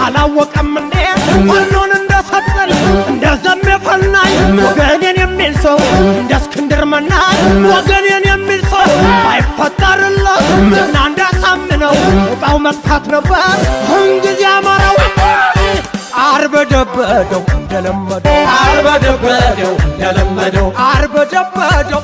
አላወቀም እንዴ ሁሉን እንደሰጠን እንደዘም የፈናኝ ወገኔን የሚል ሰው እንደ እስክንድር መናኝ ወገኔን የሚል ሰው አይፈጠርለት እና እንዳሳምነው እጣው መጥፋት ነበር እንግዲህ አማራው አርበደበደው እንደለመደው አርበደበደው እንደለመደው አርበደበደው